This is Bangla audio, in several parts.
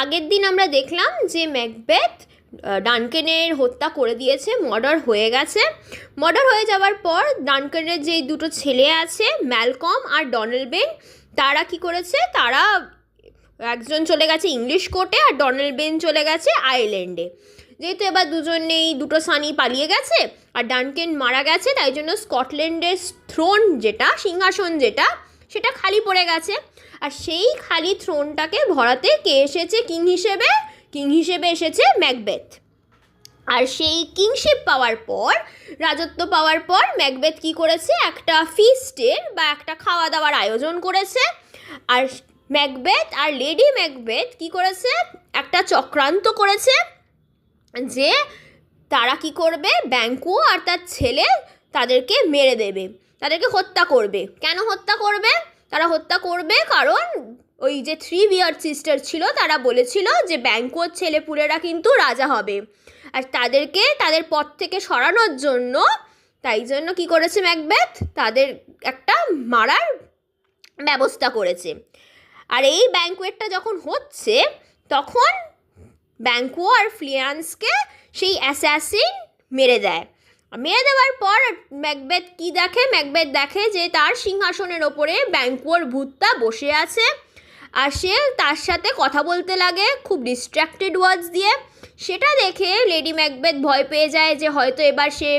আগের দিন আমরা দেখলাম যে ম্যাকবেথ ডানকেনের হত্যা করে দিয়েছে, মার্ডার হয়ে গেছে। মার্ডার হয়ে যাওয়ার পর ডানকেনের যেই দুটো ছেলে আছে, ম্যালকম আর ডনেলবেন, তারা কি করেছে, তারা একজন চলে গেছে ইংলিশ কোর্টে আর ডনেলবেন চলে গেছে আয়ারল্যান্ডে। যেহেতু এবার দুজনেই দুটো সানি পালিয়ে গেছে আর ডানকেন মারা গেছে, তাই জন্য স্কটল্যান্ডের থ্রোন যেটা, সিংহাসন যেটা, সেটা খালি পড়ে গেছে। আর সেই খালি থ্রোনটাকে ভরাতে কে এসেছে কিং হিসেবে? কিং হিসেবে এসেছে ম্যাকবেথ। আর সেই কিংশিপ পাওয়ার পর, রাজত্ব পাওয়ার পর ম্যাকবেথ কি করেছে, একটা ফিস্টের বা একটা খাওয়া দাওয়ার আয়োজন করেছে। আর ম্যাকবেথ আর লেডি ম্যাকবেথ কি করেছে, একটা চক্রান্ত করেছে যে তারা কি করবে, ব্যাঙ্কুও আর তার ছেলে তাদেরকে মেরে দেবে, তাদেরকে হত্যা করবে। কেন হত্যা করবে? তারা হত্যা করবে কারণ ওই যে থ্রি বিয়ার্ড সিস্টার ছিল, তারা বলেছিল যে ব্যাঙ্কুর ছেলেপুলেরা কিন্তু রাজা হবে, আর তাদেরকে তাদের পথ থেকে সরানোর জন্য, তাই জন্য কি করেছে ম্যাকবেথ, তাদের একটা মারার ব্যবস্থা করেছে। আর এই ব্যাঙ্কুয়েটটা যখন হচ্ছে, তখন ব্যাঙ্কুও আর ফ্লিয়ান্সকে সেই অ্যাসাসিন মেরে দেয়। মেরে দেওয়ার পর ম্যাকবেথ কি দেখে, ম্যাকবেথ দেখে যে তার সিংহাসনের ওপরে ব্যাঙ্কুয়োর ভূতটা বসে আছে, আর সে তার সাথে কথা বলতে লাগে খুব ডিস্ট্র্যাক্টেড ওয়ার্ডস দিয়ে। সেটা দেখে লেডি ম্যাকবেথ ভয় পেয়ে যায় যে হয়তো এবার সে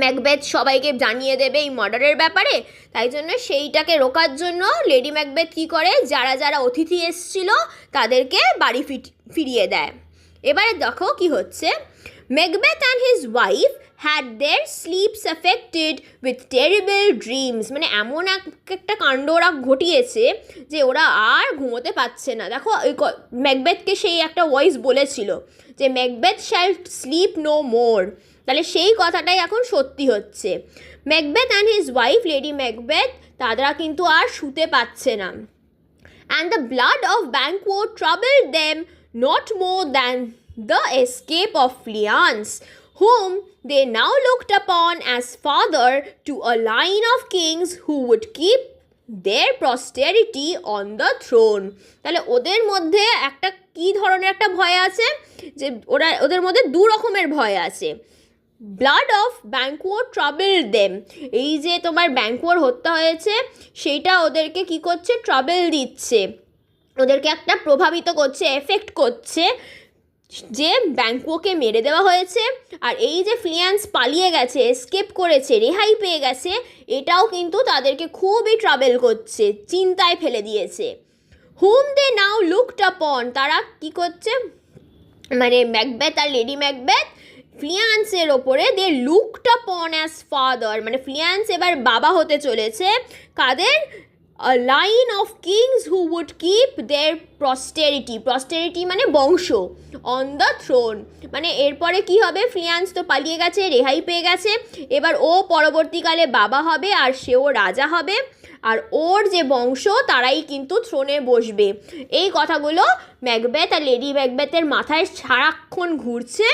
ম্যাকবেথ সবাইকে জানিয়ে দেবে এই মার্ডারের ব্যাপারে। তাই জন্য সেইটাকে রোকার জন্য লেডি ম্যাকবেথ কী করে, যারা যারা অতিথি এসছিল তাদেরকে বাড়ি ফিরিয়ে দেয়। এবারে দেখো কি হচ্ছে, Macbeth and his wife had their sleeps affected with terrible dreams. মানে এমন একটা কাণ্ড ওরা ঘটিয়েছে যে ওরা আর ঘুমোতে পারছে না। দেখো ম্যাকবেথকে সেই একটা ভয়েস বলেছিল যে Macbeth shall sleep no more, তাহলে সেই কথাটাই এখন সত্যি হচ্ছে। Macbeth and his wife Lady Macbeth, তারা কিন্তু আর শুতে পাচ্ছে না। And the blood of Banquo troubled them not more than the escape of Fleance, whom they now looked upon as father to a line of kings who would keep their posterity on the throne. তাহলে ওদের মধ্যে একটা কী ধরনের একটা ভয় আছে, যে ওদের মধ্যে দু রকমের ভয় আছে। ব্লাড অফ ব্যাঙ্কুও ট্রাবল দেম, এই যে তোমার ব্যাঙ্কুয়োর হত্যা হয়েছে সেইটা ওদেরকে কি করছে, ট্রাবল দিচ্ছে, ওদেরকে একটা প্রভাবিত করছে, এফেক্ট করছে, যে ব্যাঙ্কুয়োকে মেরে দেওয়া হয়েছে। আর এই যে ফ্লিয়ান্স পালিয়ে গেছে, এসকেপ করেছে, রেহাই পেয়ে গেছে, এটাও কিন্তু তাদেরকে খুবই ট্রাবেল করছে, চিন্তায় ফেলে দিয়েছে। হুম দে নাও লুকড আপন, তারা কি করছে, মানে ম্যাকবেথ আর লেডি ম্যাকবেথ ফ্লিয়ান্সের ওপরে দে লুকড আপন অ্যাজ ফাদার, মানে ফ্লিয়ান্স এবার বাবা হতে চলেছে কাদের, a line of kings who would keep their posterity মানে বংশ, on the throne। মানে এরপরে কি হবে, ফ্লিয়ান্স তো পালিয়ে গেছে, রেহাই পেয়ে গেছে, এবার ও পরবর্তীকালে বাবা হবে আর সেও রাজা হবে, আর ওর যে বংশ তারাই কিন্তু থ্রোনে বসবে। এই কথাগুলো ম্যাকবেথ আর লেডি ম্যাকবেথের মাথায় সারাক্ষণ ঘুরছে,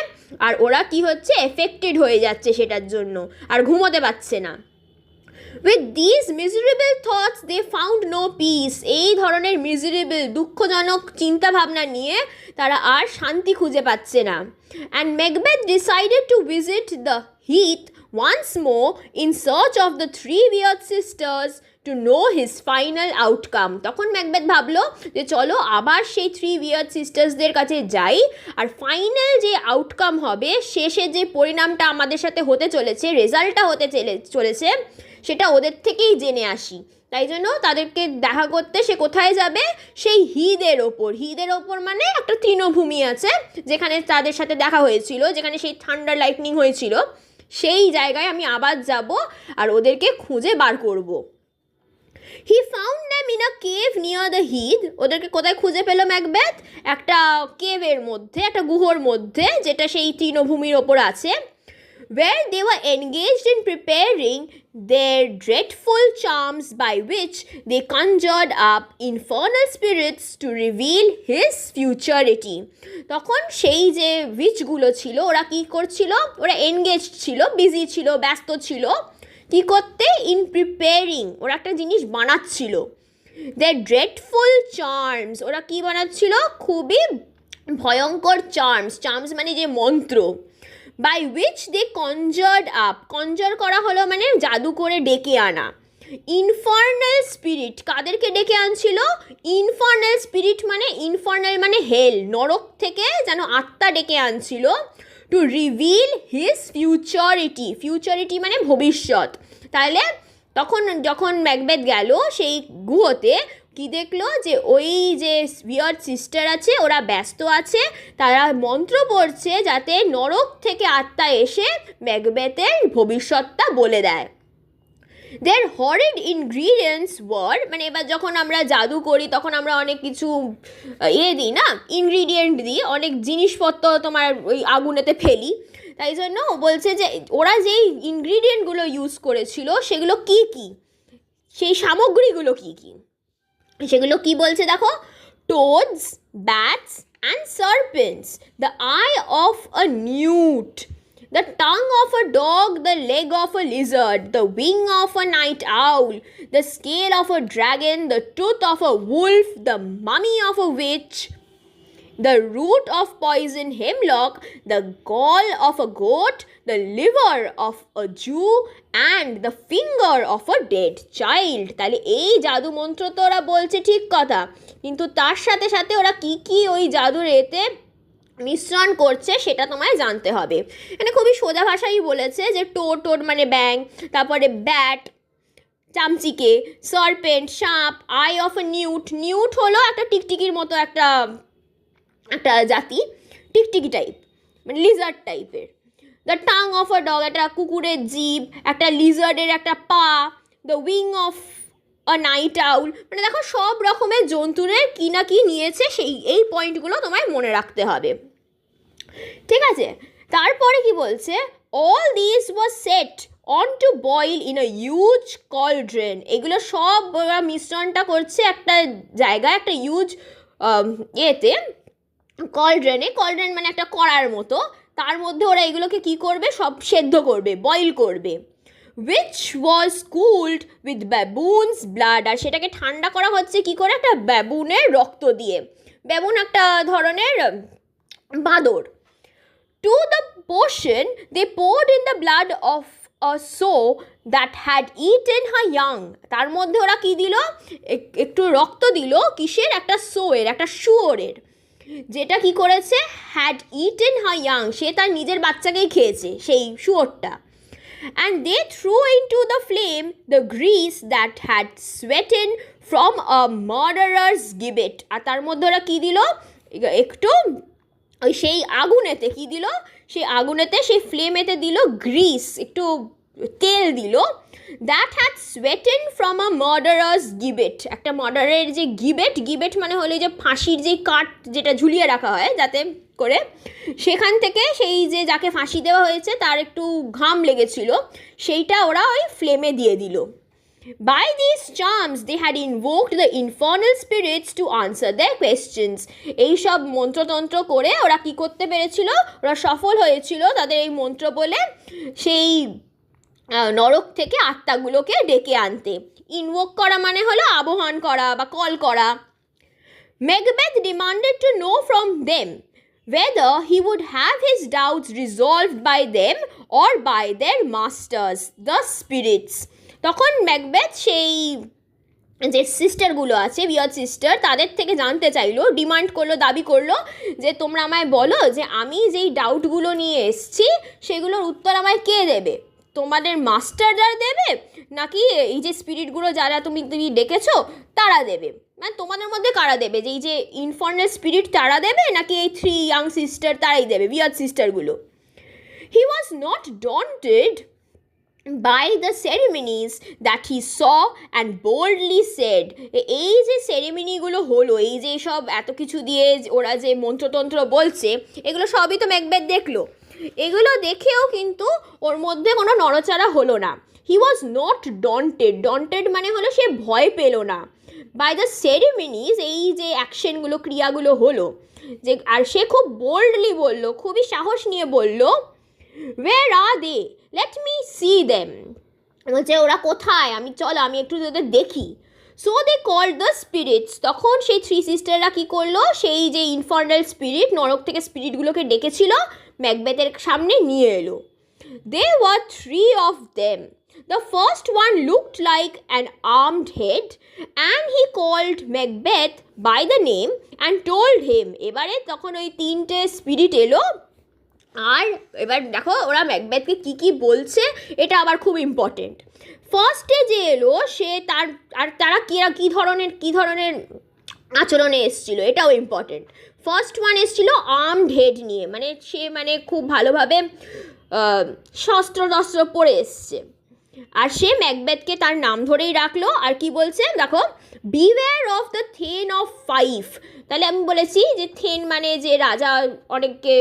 আর ওরা কি হচ্ছে, এফেক্টেড হয়ে যাচ্ছে সেটার জন্য, আর ঘুমোতে পারছে না। With these miserable thoughts they found no peace. এই ধরনের মিজারেবল, দুঃখজনক চিন্তাভাবনা নিয়ে তারা আর শান্তি খুঁজে পাচ্ছে না। And Macbeth decided to visit the heath once more in search of the three weird sisters to know his final outcome. তখন ম্যাকবেথ ভাবলো যে চলো আবার সেই থ্রি উইয়ার্ড সিস্টার্সদের কাছে যাই, আর ফাইনাল যে আউটকাম হবে, শেষে যে পরিণামটা আমাদের সাথে হতে চলেছে, রেজাল্টটা হতে চলেছে, সেটা ওদের থেকেই জেনে আসি। তাই জন্য তাদেরকে দেখা করতে সে কোথায় যাবে, সেই হিদের ওপর মানে একটা তৃণভূমি আছে যেখানে তাদের সাথে দেখা হয়েছিল, যেখানে সেই থান্ডার লাইটনিং হয়েছিল, সেই জায়গায় আমি আবার যাব আর ওদেরকে খুঁজে বার করব। He found them in a cave near the heath. ওদেরকে কোথায় খুঁজে পেল ম্যাকবেথ? একটা কেভের মধ্যে, একটা গুহর মধ্যে, যেটা সেই তৃণভূমির ওপর আছে। Where they were engaged in preparing their dreadful charms by which they conjured up infernal spirits to reveal his futurity. তখন সেই যে উইচগুলো ছিল, ওরা কি করছিল, ওরা এনগেজড ছিল, বিজি ছিল, ব্যস্ত ছিল, কি করতে, ইন প্রিপেয়ারিং, ওরা একটা জিনিস বানাচ্ছিল, দ্য ড্রেডফুল চার্মস, ওরা কী বানাচ্ছিল, খুবই ভয়ঙ্কর চার্মস মানে যে মন্ত্র, বাই উইচ দে কনজার্ড আপ, কনজার করা হলো মানে জাদু করে ডেকে আনা, ইনফার্নাল স্পিরিট, কাদেরকে ডেকে আনছিল, ইনফার্নাল স্পিরিট মানে ইনফার্নাল মানে হেল, নরক থেকে যেন আত্মা ডেকে আনছিল, টু রিভিল হিজ ফিউচারিটি মানে ভবিষ্যৎ। তাহলে তখন যখন ম্যাকবেথ গেল সেই গুহতে, কি দেখলো, যে ওই যে উইয়ার্ড সিস্টার আছে ওরা ব্যস্ত আছে, তারা মন্ত্র পড়ছে যাতে নরক থেকে আত্মা এসে ম্যাকবেথের ভবিষ্যৎটা বলে দেয়। দের হরিড ইনগ্রিডিয়েন্টস ওয়ার, মানে এবার যখন আমরা জাদু করি তখন আমরা অনেক কিছু দিই না, ইনগ্রিডিয়েন্ট দিই, অনেক জিনিসপত্র তোমার ওই আগুনেতে ফেলি, তাই জন্য বলছে যে ওরা যেই ইনগ্রিডিয়েন্টগুলো ইউজ করেছিল সেগুলো কি কি, সেই সামগ্রীগুলো কি কি, সেগুলো কি বলছে দেখো, toads, bats and serpents, the eye of a newt, the tongue of a dog, the leg of a lizard, the wing of a night owl, the scale of a dragon, the tooth of a wolf, the mummy of a witch, the root of poison hemlock, the gall of a goat, the liver of a Jew, and the finger of a dead child. তাহলে এই জাদু মন্ত্র তো ওরা বলছে ঠিক কথা, কিন্তু তার সাথে সাথে ওরা কি কি ওই জাদুর এতে মিশ্রণ করছে সেটা তোমায় জানতে হবে। মানে খুবই সোজা ভাষাই বলেছে যে টোড মানে ব্যাং, তারপরে ব্যাট চামচিকে, সার্পেন্ট সাপ, আই অফ এ নিউট হলো একটা টিকটিকির মতো একটা জাতি, টিকটিকি টাইপ মানে লিজার্ড টাইপের, the tongue of a dog একটা কুকুরের জিভ, একটা লিজার্ডের একটা পা, the wing of a night owl, মানে দেখো সব রকমের জন্তুরের কি না কি নিয়েছে, এই পয়েন্টগুলো তোমায় মনে রাখতে হবে, ঠিক আছে। তারপরে কি বলছে, all this was set on to boil in a huge cauldron, এগুলো সব ওরা মিশ্রণটা করছে একটা জায়গায়, একটা হিউজ কলড্রেন মানে একটা কড়ার মতো, তার মধ্যে ওরা এগুলোকে কি করবে, সব সেদ্ধ করবে, বয়েল করবে, which was cooled with baboon's blood, আর সেটাকে ঠান্ডা করা হচ্ছে কি করে, একটা ব্যাবুনের রক্ত দিয়ে, ব্যাবুন একটা ধরনের বাঁদর, to the potion they poured in the blood of a sow that had eaten her young, তার মধ্যে ওরা কি দিল, একটু রক্ত দিল, কিসের, একটা সোয়ের, একটা শুয়োরের, যেটা কি করেছে, হ্যাড ইটেন হার ইয়াং, সে তার নিজের বাচ্চাকেই খেয়েছে সেই শুয়োরটা, and they threw into the flame the grease that had sweaten from a murderer's gibbet, আর তার মধ্যে ওরা কী দিল, একটু ওই সেই আগুনেতে কী দিল, সেই আগুনেতে সেই ফ্লেমেতে দিল গ্রিস, একটু তেল দিল, that had সোয়েটেন from a murderers গিবেট, একটা মার্ডারের যে গিবেট মানে হলো যে ফাঁসির যে কাঠ যেটা ঝুলিয়ে রাখা হয় যাতে করে, সেখান থেকে সেই যে যাকে ফাঁসি দেওয়া হয়েছে তার একটু ঘাম লেগেছিল, সেইটা ওরা ওই ফ্লেমে দিয়ে দিল। By these charms they had invoked the infernal spirits to answer their questions. এই সব মন্ত্রতন্ত্র করে ওরা কি করতে পেরেছিল, ওরা সফল হয়েছিল তাদের এই মন্ত্র বলে সেই নরক থেকে আত্মাগুলোকে ডেকে আনতে। ইনভোক করা মানে হলো আবাহন করা বা কল করা। Macbeth demanded to know from them whether he would have his doubts resolved by them or by their masters, the spirits. তখন ম্যাকবেথ সেই যে সিস্টারগুলো আছে, উইয়ার্ড সিস্টার, তাদের থেকে জানতে চাইলো, ডিমান্ড করলো, দাবি করলো যে তোমরা আমায় বলো যে আমি যেই ডাউটগুলো নিয়ে এসছি সেগুলোর উত্তর আমায় কে দেবে, তোমাদের মাস্টাররা দেবে নাকি এই যে স্পিরিটগুলো যারা তুমি ডেকেছো তারা দেবে, মানে তোমাদের মধ্যে কারা দেবে, যে এই যে ইনফার্নাল স্পিরিট তারা দেবে নাকি এই 3 ইয়াং সিস্টার তারাই দেবে, উইয়ার্ড সিস্টারগুলো। He was not daunted by the ceremonies that he saw and boldly said, এই যে সেরেমনিগুলো হলো, এই যে সব এত কিছু দিয়ে ওরা যে মন্ত্রতন্ত্র বলছে, এগুলো সবই তো ম্যাকবেথ দেখলো, এগুলো দেখেও কিন্তু ওর মধ্যে কোনো নড়াচড়া হলো না। হি ওয়াজ নট ডন্টেড মানে হলো সে ভয় পেল না, বাই দ্য সেরেমনিজ, এই যে অ্যাকশনগুলো ক্রিয়াগুলো হলো যে, আর সে খুব বোল্ডলি বললো, খুবই সাহস নিয়ে বললো, where are they, let me see them, বলছে ওরা কোথায়, চলো আমি একটু ওদের দেখি। So they called the spirits. তখন সেই থ্রি সিস্টাররা কী করলো, সেই যে ইনফার্নাল স্পিরিট, নরক থেকে স্পিরিটগুলোকে ডেকেছিল, ম্যাকবেথের সামনে নিয়ে এলো। They were three of them. The first one looked like an armed head and he called Macbeth by the name and told him. এবারে তখন ওই তিনটে স্পিরিট এলো, আর এবার দেখো ওরা ম্যাকবেথকে কী কী বলছে, এটা আবার খুব ইম্পর্টেন্ট। ফার্স্টে যে এলো সে তারা কী ধরনের আচরণে এসেছিলো, এটাও ইম্পর্টেন্ট। ফার্স্ট ওয়ান এসেছিল আর্মড হেড নিয়ে, মানে সে খুব ভালোভাবে শস্ত্র পরে এসছে, আর সে ম্যাকবেথকে তার নাম ধরেই রাখলো। আর কি বলছে দেখো, beware of the thane of five. তাহলে আমি বলেছি যে থেন মানে যে রাজা অনেককে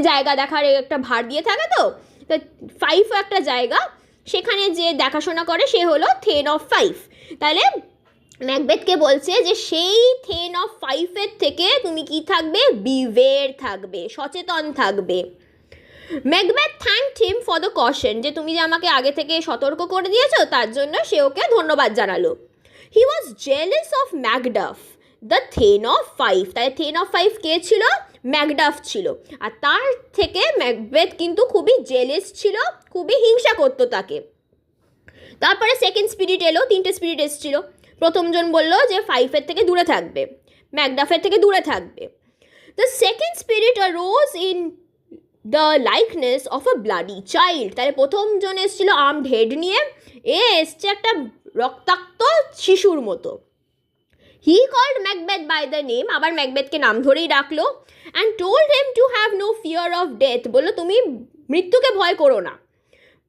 জায়গা দেখার একটা ভার দিয়ে থাকে, তো ফাইভও একটা জায়গা, সেখানে যে দেখাশোনা করে সে হলো থেন অফ ফাইভ। তাহলে ম্যাকবেথকে বলছে যে সেই থেন অফ ফাইভের থেকে তুমি কি থাকবে, বিওয়্যার থাকবে, সচেতন থাকবে। Macbeth thanked him for the caution, যে তুমি যে আমাকে আগে থেকে সতর্ক করে দিয়েছো তার জন্য সে ওকে ধন্যবাদ জানালো। He was jealous of Macduff the thane of Fife. তাই থেন অফ ফাইভ কে ছিল, ম্যাকডাফ ছিল, আর তার থেকে ম্যাকবেথ কিন্তু খুবই জেলাস ছিল, খুবই হিংসা করতো তাকে। তারপরে সেকেন্ড স্পিরিট এলো, তিনটে স্পিরিট এসেছিল। প্রথমজন বলল যে ফাইভের থেকে দূরে থাকবে, ম্যাকডাফের থেকে দূরে থাকবে। The second spirit arose in the likeness of a bloody child. তাহলে প্রথমজন এসেছিল আর্মড হেড নিয়ে, এ এসছে একটা রক্তাক্ত শিশুর মতো। He called Macbeth by the name, আবার ম্যাকবেথকে নাম ধরেই ডাকলো। And told him to have no fear of death, বললো তুমি মৃত্যুকে ভয় করো না,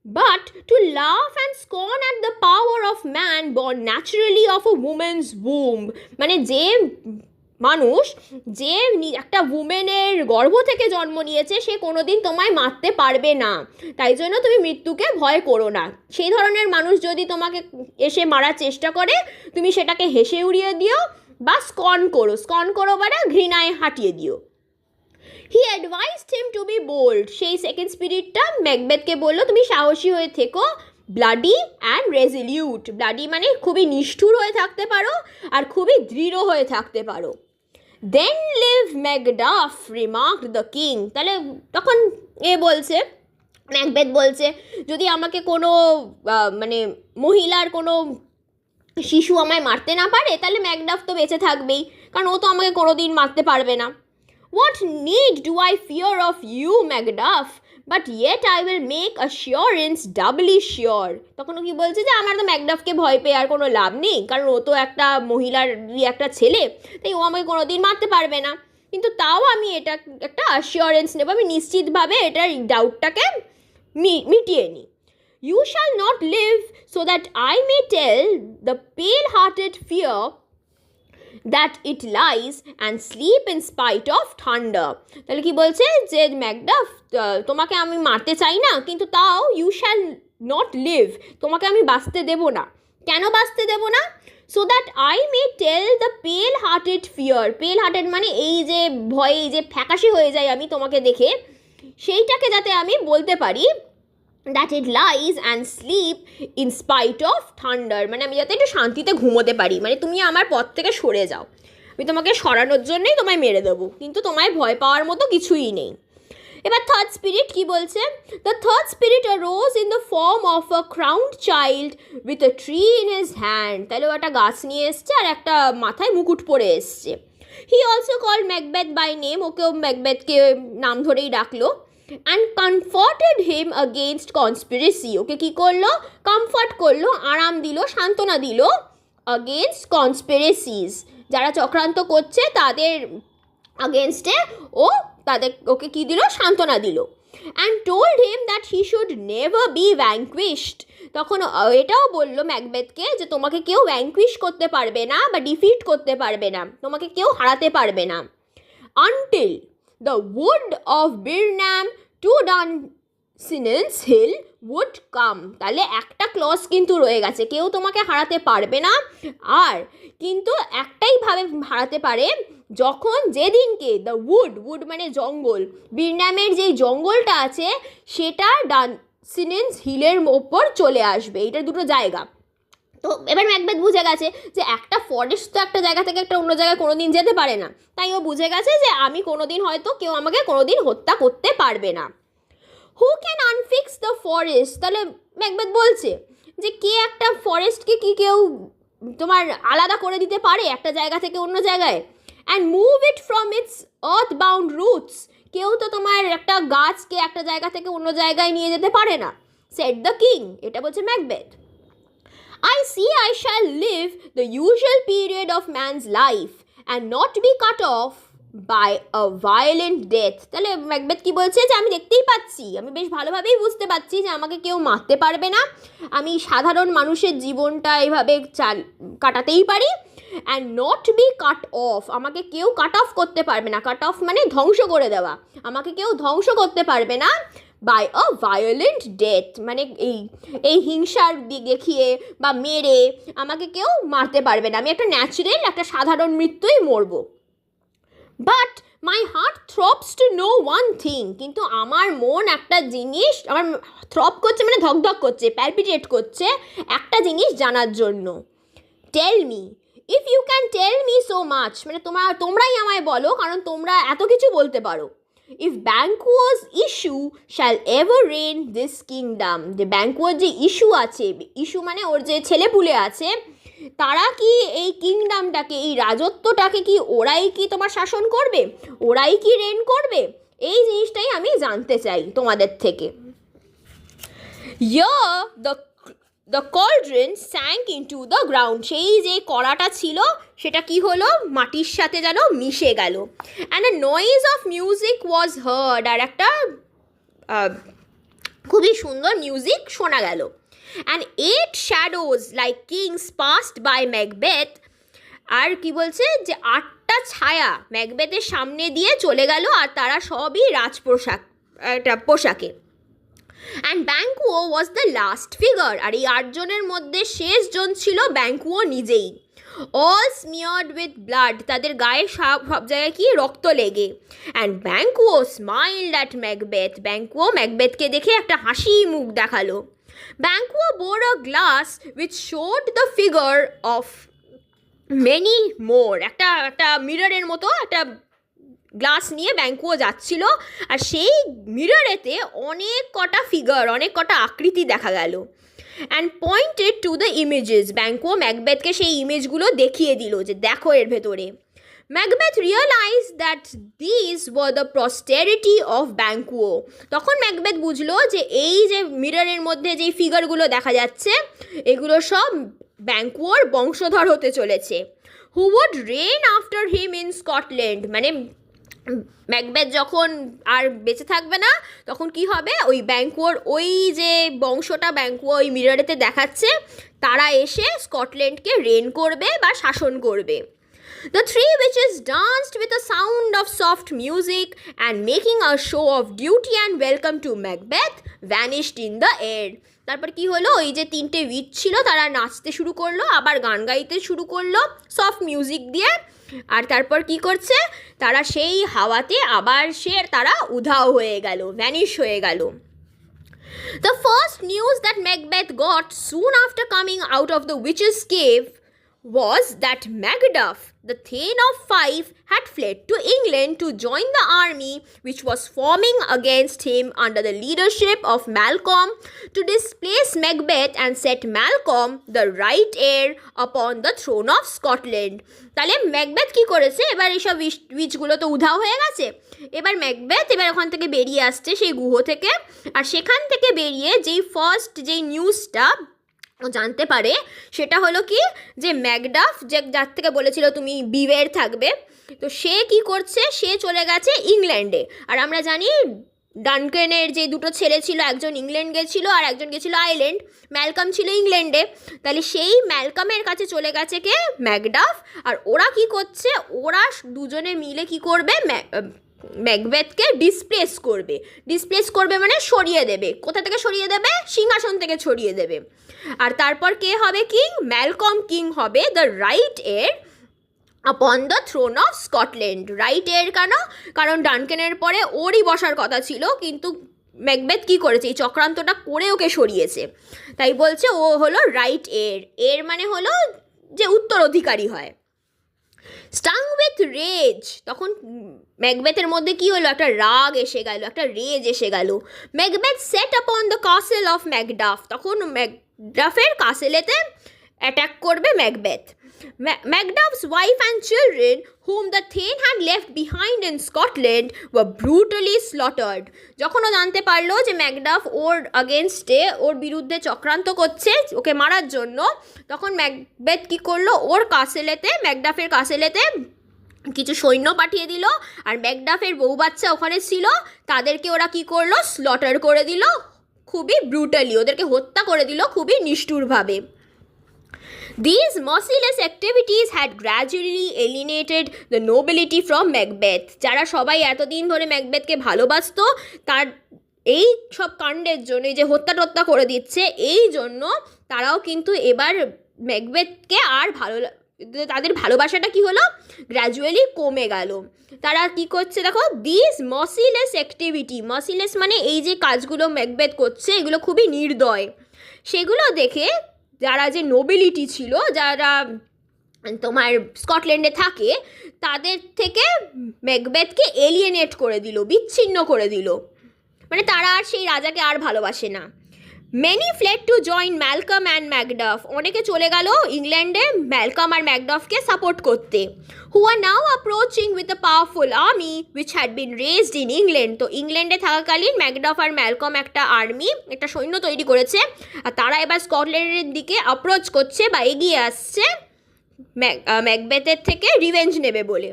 but to love and scorn at the power of man born naturally of a women's বুম। মানে যে মানুষ যে একটা উমেনের গর্ভ থেকে জন্ম নিয়েছে সে কোনো দিন তোমায় মারতে পারবে না, তাই জন্য তুমি মৃত্যুকে ভয় করো না। সেই ধরনের মানুষ যদি তোমাকে এসে মারার চেষ্টা করে তুমি সেটাকে হেসে উড়িয়ে দিও বা স্কর্ন করো মানে ঘৃণায় হাঁটিয়ে দিও। He advised him to be bold. সেই সেকেন্ড স্পিরিটটা ম্যাকবেথকে বললো তুমি সাহসী হয়ে থেকো, ব্লাডি অ্যান্ড রেজলিউট। ব্লাডি মানে খুবই নিষ্ঠুর হয়ে থাকতে পারো আর খুবই দৃঢ় হয়ে থাকতে পারো। Then live Macduff remarked the king. তাহলে তখন বলছে ম্যাকবেথ বলছে যদি আমাকে কোনো মহিলার কোনো শিশু আমায় মারতে না পারে তাহলে ম্যাকডাফ তো বেঁচে থাকবেই, কারণ ও তো আমাকে কোনো দিন মারতে পারবে না। What need do I fear of you Macduff, but yet I will make assurance doubly sure. তখন ও কি বলছে যে আমার তো ম্যাকডাফকে ভয় পেয়ে আর কোনো লাভ নেই, কারণ ও তো একটা মহিলার একটা ছেলে, তাই ও আমাকে কোনো দিন মারতে পারবে না, কিন্তু তাও আমি এটা একটা অ্যাসিওরেন্স নেব, আমি নিশ্চিতভাবে এটার ডাউটটাকে মিটিয়ে নিই। You shall not live so that I may tell the pale hearted fear that it lies and sleep in spite of thunder. তাহলে কি বলছে যে ম্যাকডাফ তোমাকে আমি মারতে চাই না, কিন্তু তাও ইউ শ্যাল নট লিভ, তোমাকে আমি বাঁচতে দেব না। কেন বাঁচতে দেব না? So that I may tell the pale hearted fear. Pale hearted মানে এই যে ভয়ে এই যে ফ্যাকাশে হয়ে যায় আমি তোমাকে দেখে, সেইটাকে যাতে আমি বলতে পারি that it lies and sleep in spite of thunder, মানে আমি যাতে একটু শান্তিতে ঘুমোতে পারি, মানে তুমি আমার পথ থেকে সরে যাও, আমি তোমাকে সরানোর জন্যই তোমায় মেরে দেবো, কিন্তু তোমায় ভয় পাওয়ার মতো কিছুই নেই। এবার থার্ড স্পিরিট কি বলছে, the third spirit arose in the form of a crowned child with a tree in his hand. তাহলে ও একটা গাছ নিয়ে এসছে আর একটা মাথায় মুকুট পরে এসছে। He also called Macbeth by name, ওকেও ম্যাকবেথকে নাম ধরেই ডাকলো। And comforted him against conspiracy, ওকে কী করলো, কমফর্ট করলো, আরাম দিল, সান্ত্বনা দিল, অগেনস্ট কনস্পিরেসিস, যারা চক্রান্ত করছে তাদের আগেনস্টে ওকে কী দিল, সান্ত্বনা দিল। And told him that he should never be vanquished. তখন এটাও বললো ম্যাকবেথকে যে তোমাকে কেউ ভ্যাঙ্কুইশ করতে পারবে না বা ডিফিট করতে পারবে না, তোমাকে কেউ হারাতে পারবে না। Until the wood of Birnam to Dunsinane Hill would come. তাহলে একটা ক্লজ কিন্তু রয়ে গেছে, কেউ তোমাকে হারাতে পারবে না, আর কিন্তু একটাই ভাবে হারাতে পারে, যখন যেদিনকে দ্য উড মানে জঙ্গল, বিরনামের যেই জঙ্গলটা আছে সেটা ডানসিনেন্স হিলের ওপর চলে আসবে। এটা দুটো জায়গা, তো এবার ম্যাকবেথ বুঝে গেছে যে একটা ফরেস্ট তো একটা জায়গা থেকে একটা অন্য জায়গায় কোনো দিন যেতে পারে না, তাই ও বুঝে গেছে যে আমি কোনো দিন হয়তো কেউ আমাকে কোনো দিন হত্যা করতে পারবে না। হু ক্যান আনফিক্স দ্য ফরেস্ট, তাহলে ম্যাকবেথ বলছে যে কে একটা ফরেস্টকে কি কেউ তোমার আলাদা করে দিতে পারে একটা জায়গা থেকে অন্য জায়গায়, and move it from its earth bound roots, কেউ তো তোমার একটা গাছকে একটা জায়গা থেকে অন্য জায়গায় নিয়ে যেতে পারে না। সেড দ্য কিং, এটা বলছে Macbeth. I see I shall live the usual period of man's life and not be cut off by a violent death. তাহলে ম্যাকবেথ কি বলছে যে আমি দেখতেই পাচ্ছি, আমি বেশ ভালোভাবেই বুঝতে পারছি যে আমাকে কেউ মারতে পারবে না, আমি সাধারণ মানুষের জীবনটা এইভাবে কাটাতেই পারি, and not be cut off, আমাকে কেউ কাট অফ করতে পারবে না, কাট অফ মানে ধ্বংস করে দেওয়া, আমাকে কেউ ধ্বংস করতে পারবে না বাই আ ভায়োলেন্ট ডেথ, মানে এই হিংসার দিক দেখিয়ে বা মেরে আমাকে কেউ মারতে পারবে না, আমি একটা ন্যাচারাল একটা সাধারণ মৃত্যুই মরবো। But my heart throbs to know one thing, কিন্তু আমার মন একটা জিনিস, আমার থ্রব করছে মানে ধকধক করছে, প্যালপিটেট করছে একটা জিনিস জানার জন্য। Tell me if you can tell me so much, মানে তোমরাই আমায় বলো, কারণ তোমরা এত কিছু বলতে পারো। If Banquo's issue shall ever reign this kingdom, যে ব্যাঙ্কুয়োর যে ইস্যু আছে, ইস্যু মানে ওর যে ছেলেপুলে আছে, তারা কি এই কিংডমটাকে, এই রাজত্বটাকে কি ওরাই কি তোমার শাসন করবে, ওরাই কি রেন করবে, এই জিনিসটাই আমি জানতে চাই তোমাদের থেকে। The cauldron sank into the ground, সেই যে কড়াটা ছিল সেটা কি হলো, মাটির সাথে যেন মিশে গেল। And a noise of music was heard, আর একটা খুবই সুন্দর মিউজিক শোনা গেল। And 8 shadows like kings passed by Macbeth, আর কি বলছে যে 8টা ছায়া ম্যাকবেথের সামনে দিয়ে চলে গেল, আর তারা সবই পোশাকে। And Banquo was the last figure, আর এই 8 জনের মধ্যে শেষ জন ছিল ব্যাঙ্কুয়ো নিজেই। অল স্মিয়ার্ড উইথ ব্লাড, তাদের গায়ে সব জায়গায় কি রক্ত লেগে। And Banquo smiled at Macbeth, Banquo ম্যাকবেথকে দেখে একটা হাসি মুখ দেখালো। Banquo bore a glass which showed the figure of many more, একটা মিররের মতো একটা গ্লাস নিয়ে ব্যাঙ্কুয়ো যাচ্ছিল, আর সেই মিররেতে অনেক কটা ফিগার, অনেক কটা আকৃতি দেখা গেল। And pointed to the images, Banquo ম্যাকবেথকে সেই ইমেজগুলো দেখিয়ে দিল যে দেখো এর ভেতরে। Macbeth realise that this were the posterity of Banquo, তখন ম্যাকবেথ বুঝলো যে এই যে মিররের মধ্যে যেই ফিগারগুলো দেখা যাচ্ছে এগুলো সব ব্যাঙ্কুয়োর বংশধর হতে চলেছে। Who would reign after him in Scotland, মানে ম্যাকবেথ যখন আর বেঁচে থাকবে না তখন কি হবে, ওই ব্যাঙ্কুয়োর ওই যে বংশটা ব্যাঙ্কুয়ো ওই মিররেতে দেখাচ্ছে তারা এসে স্কটল্যান্ডকে রেন করবে বা শাসন করবে। The 3 witches danced with a sound of soft music and making a show of duty and welcome to Macbeth vanished in the air. তারপর কি হলো, ওই যে 3টে উইচ ছিল তারা নাচতে শুরু করলো, আবার গান গাইতে শুরু করলো সফট মিউজিক দিয়ে, আর তারপর কি করছে তারা সেই হাওয়াতে আবার তারা উধাও হয়ে গেল, ভ্যানিশ হয়ে গেল। The first news that Macbeth got soon after coming out of the witch's cave was that Macduff, the Thane of Fife, had fled to England to join the army which was forming against him under the leadership of Malcolm to displace Macbeth and set Malcolm, the right heir, upon the throne of Scotland. তাহলে ম্যাকবেথ কি করেছে, এবার এইসব উইচগুলো তো উধাও হয়ে গেছে, এবার ম্যাকবেথ এবার ওখান থেকে বেরিয়ে আসছে সেই গুহ থেকে, আর সেখান থেকে বেরিয়ে যেই নিউজটা জানতে পারে সেটা হলো কি যে ম্যাকডাফ যার থেকে বলেছিল তুমি বিওয়্যার থাকবে, তো সে কি করছে, সে চলে গেছে ইংল্যান্ডে। আর আমরা জানি ডানকেনের যে 2টো ছেলে ছিল, একজন ইংল্যান্ড গেছিল আর একজন গেছিল আইল্যান্ড, ম্যালকম ছিল ইংল্যান্ডে, তাহলে সেই ম্যালকমের কাছে চলে গেছে কে, ম্যাকডাফ। আর ওরা কি করছে, ওরা দুজনে মিলে কি করবে, ম্যাকবেথকে ডিসপ্লেস করবে মানে সরিয়ে দেবে। কোথা থেকে সরিয়ে দেবে, সিংহাসন থেকে সরিয়ে দেবে। আর তারপর কে হবে কিং, ম্যালকম কিং হবে, the right air upon the thrown of Scotland. Right air কেন, কারণ ডানকেনের পরে ওরই বসার কথা ছিল, কিন্তু ম্যাকবেথ কী করেছে, এই চক্রান্তটা করে ওকে সরিয়েছে। তাই বলছে ও হলো রাইট এর মানে হলো যে উত্তরাধিকারী হয়। স্টাং উইথ রেজ, তখন ম্যাকবেথের মধ্যে কি হলো, একটা রাগ এসে গেল, একটা রেজ এসে গেল। Macbeth set upon the কাসেল of Macduff, তখন ম্যাকডাফের কাসেলেতে অ্যাটাক করবে Macbeth. Macduff's wife and children, whom the Thane had left behind in Scotland, were brutally slaughtered. যখন ও জানতে পারলো যে ম্যাকডাফ ওর আগেনস্টে, ওর বিরুদ্ধে চক্রান্ত করছে ওকে মারার জন্য, তখন ম্যাকবেথ কী করলো, ওর কাসেলেতে, ম্যাকডাফের কাসেলেতে কিছু সৈন্য পাঠিয়ে দিল, আর ম্যাকডাফের বউ বাচ্চা ওখানে ছিল, তাদেরকে ওরা কী করলো, স্লটার করে দিল খুবই ব্রুটালি, ওদেরকে হত্যা করে দিল খুবই নিষ্ঠুরভাবে। These merciless activities had gradually alienated the nobility from Macbeth. যারা সবাই এতদিন ধরে ম্যাকবেথকে ভালোবাসতো, তার এই সব কাণ্ডের জন্য, এই যে হত্যা করে দিচ্ছে, এই জন্য তারাও কিন্তু এবার ম্যাকবেথকে আর তাদের ভালোবাসাটা কি হলো, গ্র্যাজুয়ালি কমে গেল। তারা কি করছে দেখো, দিস মার্সিলেস অ্যাক্টিভিটি, মার্সিলেস মানে এই যে কাজগুলো ম্যাকবেথ করছে এগুলো খুবই নির্দয়, সেগুলো দেখে যারা যে নোবেলিটি ছিল, যারা তোমার স্কটল্যান্ডে থাকে, তাদের থেকে ম্যাকবেথকে এলিয়েনেট করে দিল, বিচ্ছিন্ন করে দিল, মানে তারা আর সেই রাজাকে আর ভালোবাসে না। Many fled to join Malcolm and Macduff, অনেকে চলে গেল ইংল্যান্ডে ম্যালকম আর ম্যাকডাফকে সাপোর্ট করতে। Who are now approaching with a powerful army which had been raised in England. তো ইংল্যান্ডে থাকাকালীন ম্যাকডাফ আর ম্যালকম একটা আর্মি, একটা সৈন্য তৈরি করেছে, আর তারা এবার স্কটল্যান্ডের দিকে অ্যাপ্রোচ করছে বা এগিয়ে আসছে ম্যাকবেথের থেকে রিভেঞ্জ নেবে বলে।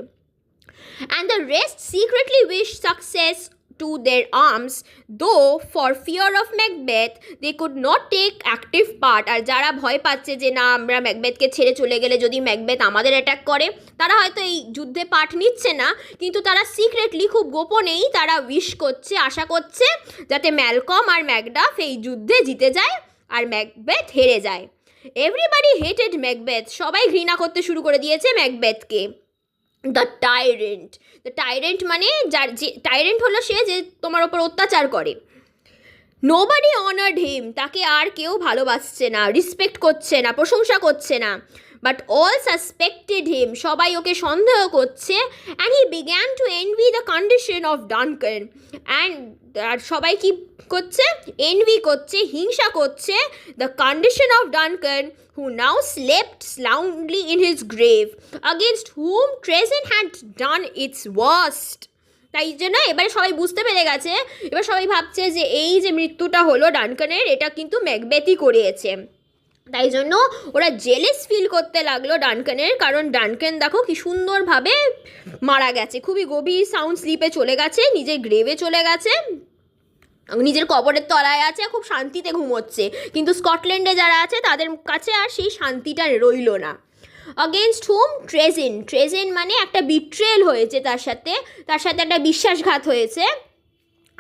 And the rest secretly wished success to their arms, though for fear of Macbeth they could not take active part. আর যারা ভয় পাচ্ছে যে না আমরা ম্যাকবেথকে ছেড়ে চলে গেলে যদি ম্যাকবেথ আমাদের অ্যাটাক করে, তারা হয়তো এই যুদ্ধে পার্ট নিচ্ছে না, কিন্তু তারা সিক্রেটলি খুব গোপনেই তারা উইশ করছে, আশা করছে যাতে ম্যালকম আর ম্যাকডাফ এই যুদ্ধে জিতে যায় আর ম্যাকবেথ হেরে যায়। এভরিবডি হেটেড ম্যাকবেথ, সবাই ঘৃণা করতে শুরু করে দিয়েছে ম্যাকবেথকে। দ্য টাইরেন্ট মানে যার, যে টাইরেন্ট হলো সে যে তোমার ওপর অত্যাচার করে। নোবডি অনার্ড হিম, তাকে আর কেউ ভালোবাসছে না, রেসপেক্ট করছে না, প্রশংসা করছে না। বাট অল সাসপেক্টেড হিম, সবাই ওকে সন্দেহ করছে। And he began to envy the condition of Duncan, আর সবাই কি করছে, এনভি করছে, হিংসা করছে the condition of Duncan, who now slept soundly in his grave, against whom treason had done its worst. তাই জন্য এবারে সবাই বুঝতে পেরে গেছে, এবার সবাই ভাবছে যে এই যে মৃত্যুটা হলো ডানকানের, এটা কিন্তু ম্যাকবেথই করিয়েছে। তাই জন্য ওরা জেলেস ফিল করতে লাগলো ডানকানের, কারণ ডানকান দেখো কি সুন্দরভাবে মারা গেছে, খুবই গভীর সাউন্ড স্লিপে চলে গেছে, নিজের গ্রেভে চলে গেছে, নিজের কবরের তলায় আছে, খুব শান্তিতে ঘুমোচ্ছে, কিন্তু স্কটল্যান্ডে যারা আছে তাদের কাছে আর সেই শান্তিটা রইল না। অগেনস্ট হুম, ট্রেজেন মানে একটা বিট্রেল হয়েছে, তার সাথে একটা বিশ্বাসঘাত হয়েছে,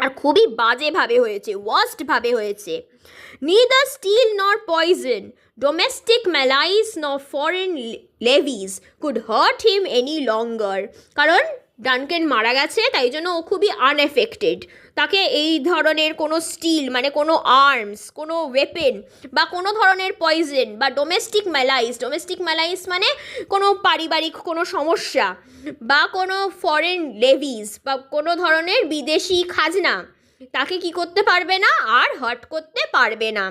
আর খুবই বাজেভাবে হয়েছে, ওয়ার্স্টভাবে হয়েছে। Neither steel nor poison, domestic malice nor foreign levies could hurt him any longer. কারণ ডানকান মারা গেছে, তাই জন্য ও খুবই আনএফেক্টেড, তাকে এই ধরনের কোনো স্টিল মানে কোনো আর্মস, কোনো ওয়েপেন বা কোনো ধরনের পয়জন বা ডোমেস্টিক ম্যালাইস মানে কোনো পারিবারিক কোনো সমস্যা বা কোনো ফরেন লেভিস বা কোনো ধরনের বিদেশি খাজনা তাকে কি করতে পারবে না, আর হার্ট করতে পারবে না।